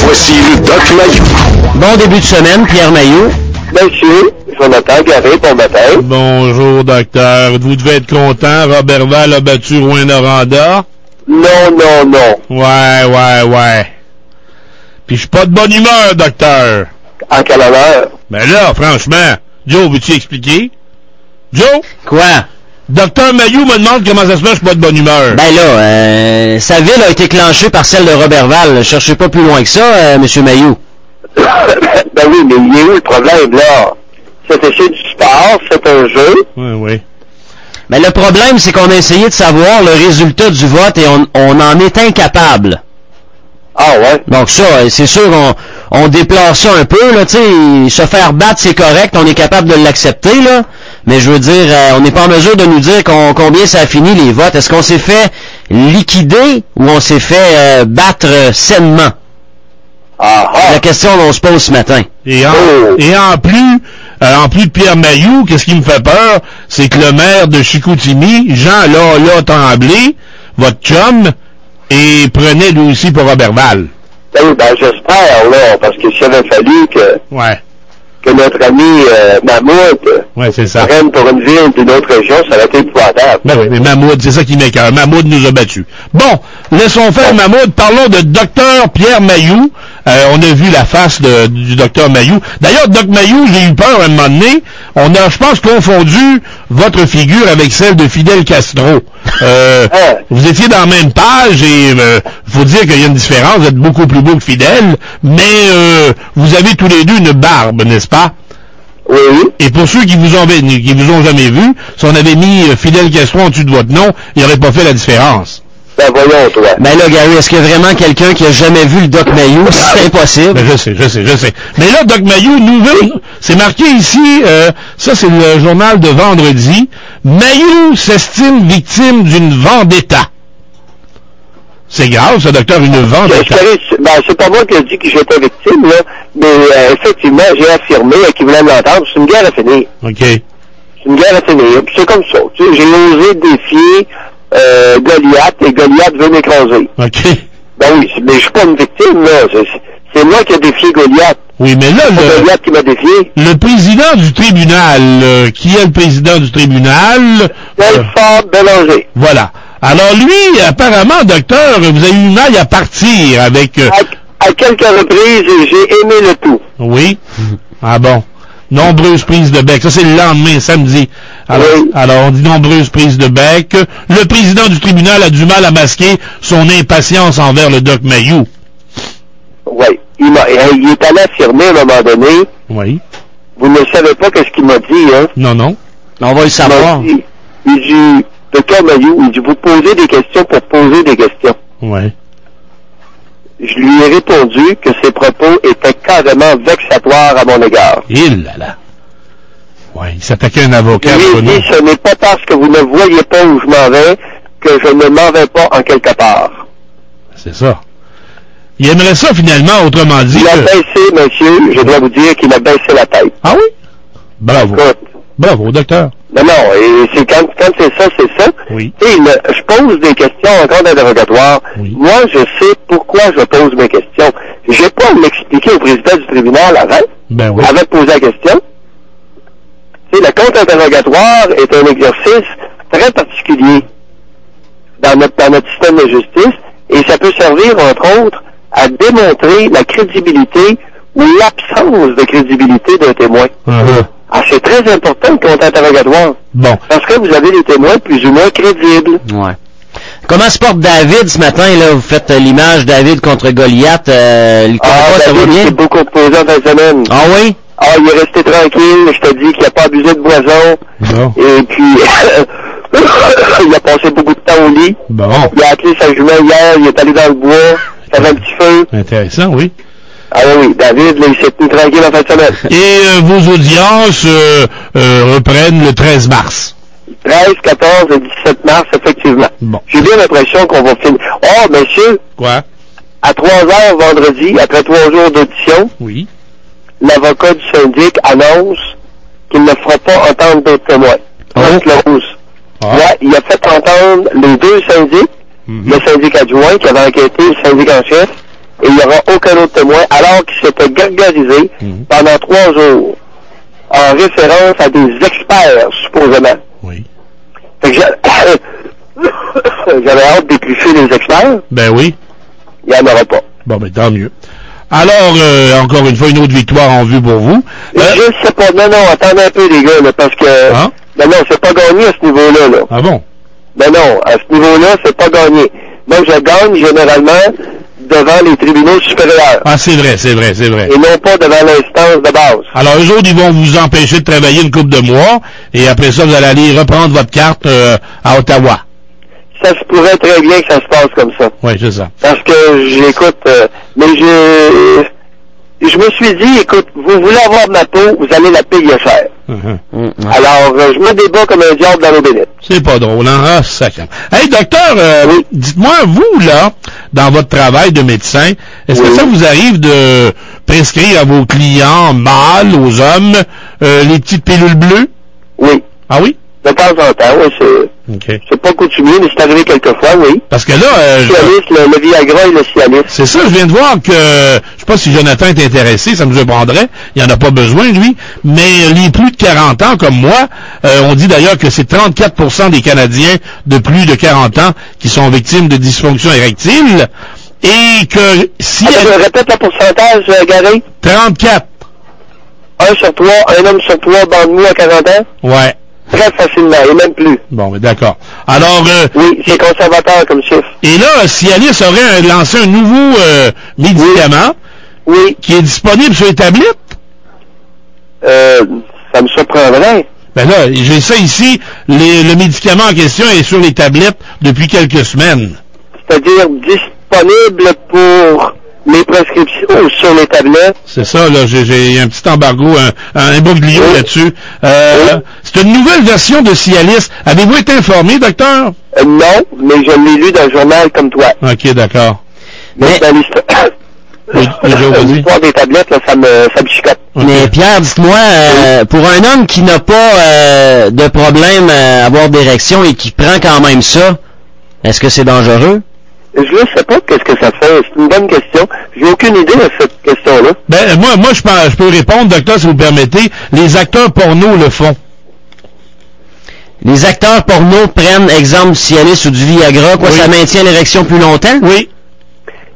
Voici le Doc Mayou. Bon début de semaine, Pierre Mayou. Monsieur, Jonathan Garé, bon matin. Bonjour, docteur. Vous devez être content. Roberval a battu Rouyn-Noranda. Non. Ouais. Puis je suis pas de bonne humeur, docteur. En quelle heure? Ben là, franchement, Joe, veux-tu expliquer? Joe? Quoi? Docteur Mayou me demande comment ça se fait que je suis pas de bonne humeur. Ben là, sa ville a été clenchée par celle de Roberval. Cherchez pas plus loin que ça, Monsieur Mayou. Ben oui, mais il y a eu le problème, là. C'est du sport, c'est un jeu. Oui. Mais le problème, c'est qu'on a essayé de savoir le résultat du vote et on en est incapable. Ah ouais? Donc ça, c'est sûr on déplore ça un peu, là, tu sais, se faire battre, c'est correct, on est capable de l'accepter, là, mais je veux dire, on n'est pas en mesure de nous dire combien ça a fini les votes. Est-ce qu'on s'est fait liquider ou on s'est fait battre sainement? C'est la question qu'on se pose ce matin. Et en plus de Pierre Mayou, qu'est-ce qui me fait peur, c'est que le maire de Chicoutimi, Jean Lala Tremblay, votre chum, et prenait lui aussi pour Roberval. Ben j'espère, là, parce que s'il avait fallu que notre ami Mahmoud prenne pour une ville d'une autre région, ça aurait été épouvantable. Ben oui, mais Mahmoud, c'est ça qui m'écoeure. Mahmoud nous a battus. Bon, laissons faire Mahmoud. Parlons de Dr Pierre Mayou. On a vu la face du Dr Mayou. D'ailleurs, Doc Mayou, j'ai eu peur à un moment donné. On a, je pense, confondu votre figure avec celle de Fidel Castro. Vous étiez dans la même page et faut dire qu'il y a une différence. Vous êtes beaucoup plus beau que Fidel, mais vous avez tous les deux une barbe, n'est-ce pas? Oui. Et pour ceux qui vous ont jamais vu, si on avait mis Fidel Castro en dessous de votre nom, il n'aurait pas fait la différence. Ben voyons, toi. Ben là, Gary, est-ce qu'il y a vraiment quelqu'un qui a jamais vu le Doc Mayou? C'est impossible. Ben je sais. Mais là, Doc Mayou, c'est marqué ici, ça c'est le journal de vendredi, Mayou s'estime victime d'une vendetta. C'est grave, ça, docteur, une vendetta. C'est pas moi qui ai dit que j'étais victime, là, mais effectivement, j'ai affirmé qui voulait m'entendre, c'est une guerre à finir. OK. C'est une guerre à finir, puis c'est comme ça. Tu sais, j'ai osé défier Goliath, et Goliath veut m'écraser. OK. Ben oui, mais je suis pas une victime, là. C'est moi qui ai défié Goliath. Oui, mais là, c'est Goliath qui m'a défié. Le président du tribunal, qui est le président du tribunal? Belfort Bélanger. Voilà. Alors lui, apparemment, docteur, vous avez eu une maille à partir avec... À quelques reprises, j'ai aimé le tout. Oui? Ah bon. Nombreuses prises de bec. Ça, c'est le lendemain, samedi. Alors, on dit nombreuses prises de bec. Le président du tribunal a du mal à masquer son impatience envers le Doc Mayou. Oui. Il est allé affirmer à un moment donné. Oui. Vous ne savez pas qu'est-ce qu'il m'a dit, hein? Non. On va le savoir. Il dit, Docteur Mayou, il dit, vous posez des questions pour poser des questions. Oui. Je lui ai répondu que ses propos étaient carrément vexatoires à mon égard. Il là. Oui, il s'attaquait à un avocat. Il dit, ce n'est pas parce que vous ne voyez pas où je m'en vais que je ne m'en vais pas en quelque part. C'est ça. Il aimerait ça, finalement, autrement dit. Il a baissé, monsieur, je dois vous dire qu'il a baissé la tête. Ah oui? Bravo. Écoute, bravo, docteur. Non, et c'est quand c'est ça, c'est ça. Oui. Et je pose des questions en compte d'interrogatoire. Oui. Moi, je sais pourquoi je pose mes questions. J'ai pas à l'expliquer au président du tribunal avant. Ben oui. Avant de poser la question. Tu sais, le compte interrogatoire est un exercice très particulier dans notre système de justice et ça peut servir, entre autres, à démontrer la crédibilité ou l'absence de crédibilité d'un témoin. Ah, c'est très important le compte interrogatoire. Bon. Parce que vous avez des témoins plus ou moins crédibles. Ouais. Comment se porte David ce matin, là? Vous faites l'image David contre Goliath. David s'est beaucoup reposé en fin de semaine. Ah oui? Ah, il est resté tranquille. Je te dis qu'il n'a pas abusé de boisson. Bon. Et puis, il a passé beaucoup de temps au lit. Bon. Il a appelé sa jument hier. Il est allé dans le bois. Il avait un petit feu. Intéressant, oui. Ah oui, David, là, il s'est tenu tranquille en fin de semaine. Et vos audiences reprennent le 13 mars. 13, 14 et 17 mars, effectivement. Bon. J'ai bien l'impression qu'on va finir. Oh, monsieur! Quoi? À 3 heures vendredi, après 3 jours d'audition, Oui. l'avocat du syndic annonce qu'il ne fera pas entendre d'autres témoins. Ouais, il a fait entendre les deux syndics, le syndic adjoint qui avait enquêté, le syndic en chef, et il n'y aura aucun autre témoin, alors qu'il s'était gargarisé pendant 3 jours, en référence à des experts, supposément. Oui. Fait que j'avais hâte d'éplucher les experts. Ben oui. Il n'y en aura pas. Bon, ben tant mieux. Alors, encore une fois, une autre victoire en vue pour vous. Je sais pas. Non, attendez un peu, les gars, là, parce que... Hein? Non, c'est pas gagné à ce niveau-là. Là. Ah bon? Non, à ce niveau-là, c'est pas gagné. Moi, je gagne généralement devant les tribunaux supérieurs. Ah, c'est vrai. Et non pas devant l'instance de base. Alors, eux autres, ils vont vous empêcher de travailler une couple de mois, et après ça, vous allez aller reprendre votre carte à Ottawa. Ça se pourrait très bien que ça se passe comme ça. Oui, c'est ça. Parce que j'écoute, mais je me suis dit, écoute, vous voulez avoir ma peau, vous allez la payer cher. Alors, je me débat comme un diable dans l'eau bénite. C'est pas drôle, hein? Ah, sacré. Hey, docteur, oui. Dites-moi, vous, là, dans votre travail de médecin, est-ce que ça vous arrive de prescrire à vos clients mâles, aux hommes, les petites pilules bleues? Oui. Ah oui? De temps en temps, oui, c'est pas coutumier, mais c'est arrivé quelquefois, oui. Parce que là... le Viagra et le Cialis. C'est ça, je viens de voir que... Je sais pas si Jonathan est intéressé, ça me surprendrait. Il en a pas besoin, lui. Mais les plus de 40 ans, comme moi, on dit d'ailleurs que c'est 34% des Canadiens de plus de 40 ans qui sont victimes de dysfonction érectile. Et que si... je répète le pourcentage, Gary. 34. 1 sur 3, un homme sur 3, bande mou à 40 ans? Ouais. Très facilement, et même plus. Bon, mais d'accord. Alors... oui, c'est conservateur comme chiffre. Et là, Cialis aurait lancé un nouveau médicament qui est disponible sur les tablettes? Ça me surprendrait. Ben là, j'ai ça ici, le médicament en question est sur les tablettes depuis quelques semaines. C'est-à-dire disponible pour les prescriptions sur les tablettes. C'est ça, là, j'ai un petit embargo, un imbroglio là-dessus. C'est une nouvelle version de Cialis. Avez-vous été informé, docteur? Non, mais je l'ai lu dans le journal comme toi. OK, d'accord. Mais dans l'histoire des tablettes, là, ça me chicote. Okay. Mais Pierre, dites-moi, pour un homme qui n'a pas de problème à avoir d'érection et qui prend quand même ça, est-ce que c'est dangereux? Je ne sais pas qu'est-ce que ça fait. C'est une bonne question. J'ai aucune idée de cette question-là. Ben, moi, je peux répondre, docteur, si vous permettez. Les acteurs porno le font. Les acteurs porno prennent, exemple, du Cialis ou du Viagra, ça maintient l'érection plus longtemps? Oui.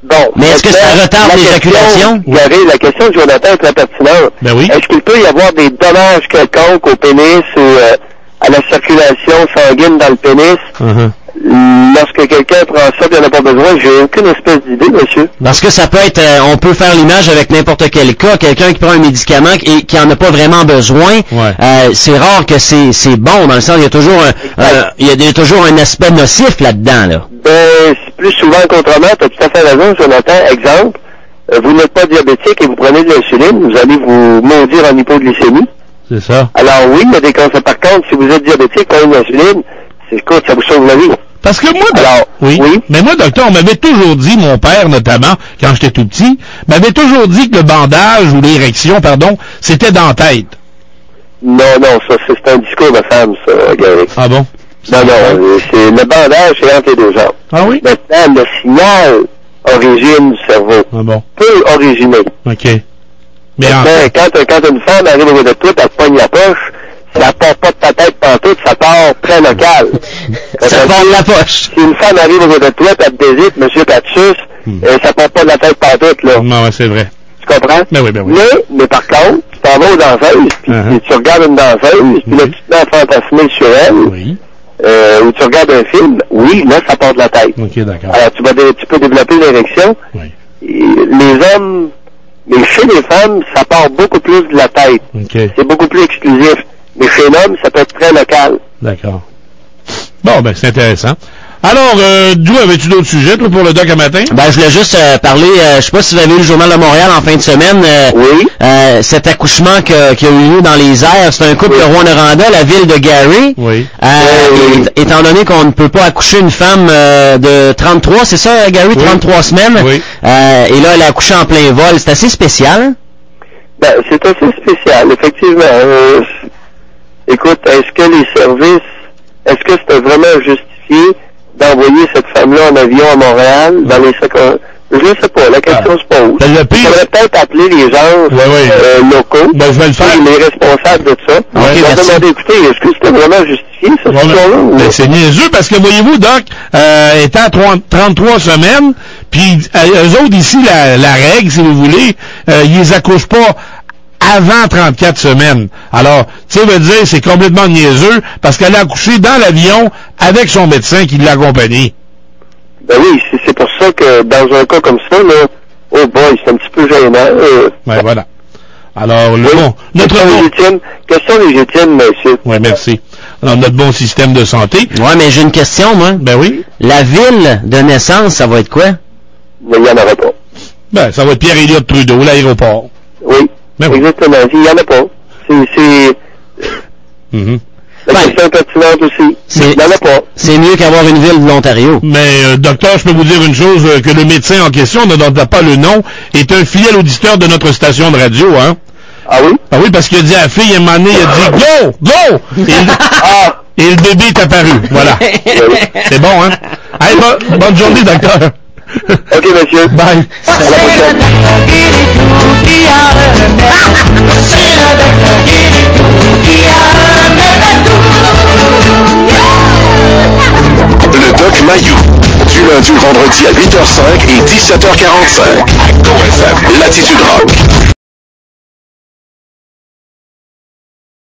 Bon. Mais est-ce que ça retarde l'éjaculation? Gary, la question de Jonathan est très pertinente. Ben oui. Est-ce qu'il peut y avoir des dommages quelconques au pénis ou à la circulation sanguine dans le pénis? Lorsque quelqu'un prend ça, il n'en a pas besoin, j'ai aucune espèce d'idée, monsieur. Parce que ça peut être, on peut faire l'image avec n'importe quel cas, quelqu'un qui prend un médicament et qui en a pas vraiment besoin, c'est rare que c'est bon, dans le sens, il y a toujours un aspect nocif là-dedans, là. Ben, plus souvent qu'autrement, tu as tout à fait raison, Jonathan. Exemple, vous n'êtes pas diabétique et vous prenez de l'insuline, vous allez vous maudire en hypoglycémie. C'est ça. Alors oui, il y a des conséquences. Par contre, si vous êtes diabétique, prenez de l'insuline, écoute, ça vous sauve la vie. Parce que moi, mais moi, docteur, on m'avait toujours dit, mon père notamment, quand j'étais tout petit, m'avait toujours dit que le bandage ou l'érection, c'était dans la tête. Non, ça, c'est un discours de femme, ça, Gary. Ah bon? Non, c'est le bandage, c'est entre les deux jambes. Ah oui? Maintenant, le signal origine du cerveau. Ah bon? Peut originer. OK. Mais quand une femme arrive au bout de toi, elle te pogne la poche, ça part pas de ta tête pantoute, ça part très local. Ça part de la poche. Si une femme arrive au bout de toi, elle te désite, monsieur Patsus, ça part pas de la tête pantoute, là. Non, c'est vrai. Tu comprends? Ben oui. Mais par contre, tu t'en vas aux danseuses, puis tu regardes une danseuse, puis là, tu te mets à fantasmer sur elle. Oui. Ou tu regardes un film, oui, là, ça part de la tête. OK, d'accord. Alors, tu peux développer l'érection. Oui. Les hommes, mais chez les femmes, ça part beaucoup plus de la tête. OK. C'est beaucoup plus exclusif. Mais chez l'homme, ça peut être très local. D'accord. Bon, ben, c'est intéressant. Alors, Drew, avais-tu d'autres sujets pour le doc à matin? Ben, je voulais juste parler, je sais pas si vous avez vu le Journal de Montréal en fin de semaine. Oui. Cet accouchement qui a eu lieu dans les airs, c'est un couple de Rouyn-Noranda, la ville de Gary. Oui. Étant donné qu'on ne peut pas accoucher une femme de 33, c'est ça, Gary, 33 semaines? Oui. Et là, elle a accouché en plein vol. C'est assez spécial. Ben, c'est assez spécial, effectivement. Écoute, est-ce que c'était vraiment justifié d'envoyer cette femme-là en avion à Montréal, dans Je ne sais pas, la question se pose. Ben, le pire... Il faudrait peut-être appeler les gens locaux, ben, je vais le faire. Les responsables de ça. Ouais, Ils vont demander, écoutez, est-ce que c'était vraiment justifié, ça, ce là Ben, c'est niaiseux parce que, voyez-vous, Doc, étant à 33 semaines, puis eux autres, ici, la règle, si vous voulez, ils les accouchent pas avant 34 semaines. Alors, tu sais, veut dire, c'est complètement niaiseux parce qu'elle a accouché dans l'avion avec son médecin qui l'accompagnait. Ben oui, c'est pour ça que dans un cas comme ça, là, oh boy, c'est un petit peu gênant. Ouais, voilà. Alors, le bon, question légitime, monsieur. Ouais, merci. Alors, notre bon système de santé. Ouais, mais j'ai une question, moi. Ben oui. La ville de naissance, ça va être quoi? Mais il n'y en aura pas. Ben, ça va être Pierre-Éliott Trudeau, l'aéroport. Oui. Ben oui. Exactement. Il n'y en a pas. La question pertinente aussi. Il n'y en a pas. C'est mieux qu'avoir une ville de l'Ontario. Mais, docteur, je peux vous dire une chose, que le médecin en question, ne donne pas le nom, est un fidèle auditeur de notre station de radio, hein. Ah oui? Ah oui, parce qu'il a dit à la fille, à un moment donné, il a dit « Go! Go! » Et le bébé est apparu. Voilà. C'est bon, hein? Allez, bonne journée, docteur. OK, monsieur. Bye. Le Doc Mayou, du lundi au vendredi à 8h05 et 17h45. À GoFM, Latitude Rock.